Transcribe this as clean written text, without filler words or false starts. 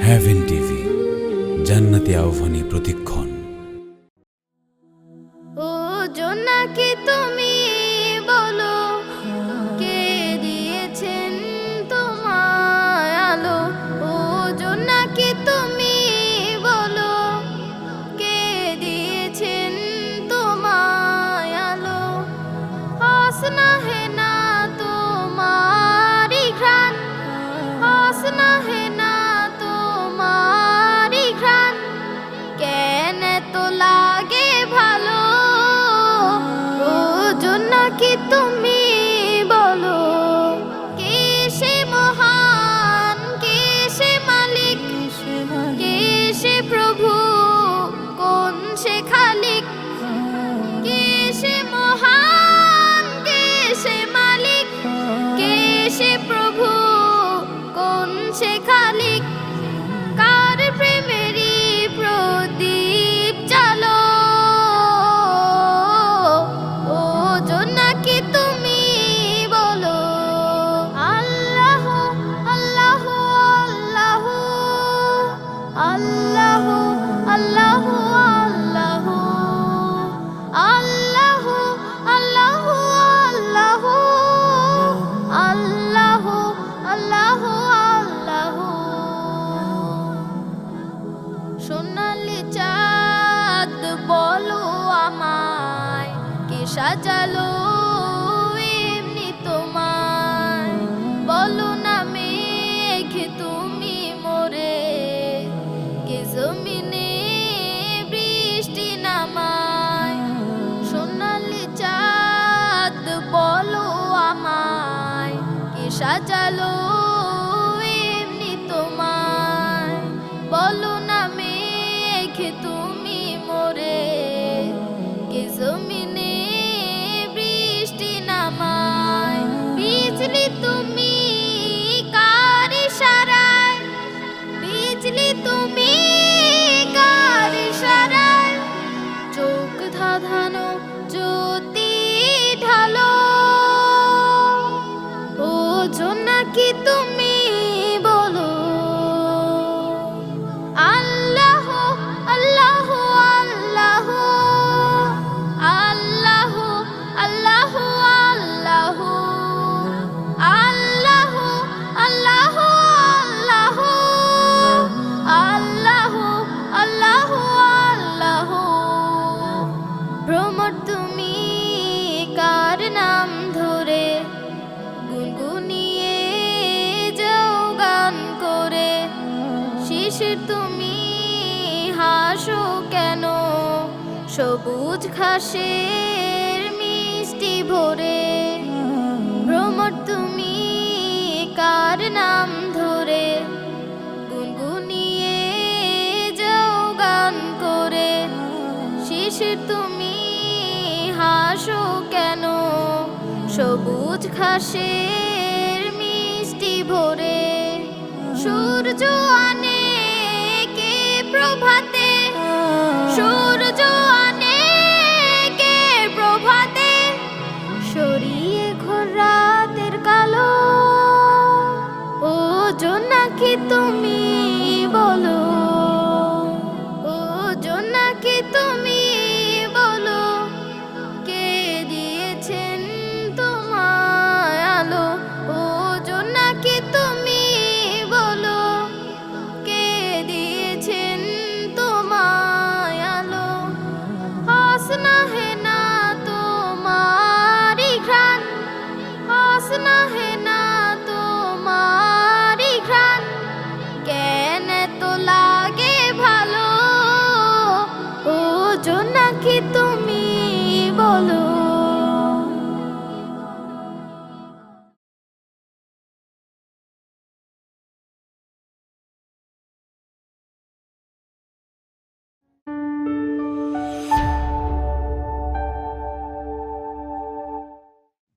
Haven TV, জান্নাতি আহ্বানে প্রতিক্ষণ। ও জোনাকি তুমি বলো, কে দিয়েছেন তোমায় আলো? ও জোনাকি তুমি বলো, কে দিয়েছেন তোমায় আলো? আসনা হে না তোমারি ঘ্রাণ, আসনা হে না তোমারি ঘ্রাণ, কেন তো লাগে ভালো? ও জোনাকি তুমি বলো, কে সে মহান, কে সে মালিক, কে সে প্রভু, কোন সে খালিক? কে সে মহান, কে সে মালিক, কে সে প্রভু, কোন সে খালিক? কার প্রেমেরই প্রদীপ জালো? ও জোনাকি তুমি বলো, আল্লাহ আল্লাহ আল্লাহ আল্লাহ আল্লাহ আল্লাহ আল্লাহ আল্লাহ আল্লাহ আল্লাহ। সোনালি চাঁদ বলো আমায়, কে সাজালো এমনি তোমায়? বলো না মেঘ তুমি মোরে, কে জমিনে বৃষ্টি নামায়? সোনালি চাঁদ বলো আমায়, কে সাজালো এমনি তোমায়? বলো না মেঘ তুমি মোরে, কে জমিনে বৃষ্টি নামায়? বিজলি তুমি কার ইশারায়, বিজলি তুমি কার ইশারায় চোখ ধাঁধানো জ্যোতি ঢালো? ও জোনাকি তুমি বলো, আল্লাহ আল্লাহ আল্লাহ আল্লাহ আল্লাহ আল্লাহ আল্লাহ আল্লাহ আল্লাহ আল্লাহ আল্লাহ। ভ্রমর তুমি কার নাম ধরে, গুনগুনিয়ে যাও গান করে? শিশির তুমি হাসো কেন, সবুজ ঘাসের মিষ্টি ভরে? ভ্রমর তুমি কার নাম ধরে, গুনগুনিয়ে যাও গান করে? শিশির তুমি হাসো কেন, সবুজ ঘাসের মিষ্টি ভরে? সূর্য আনে কে প্রভাতে, সূর্য আনে কে প্রভাতে, সরিয়ে ঘোর রাতের কালো? ও জোনাকি তুমি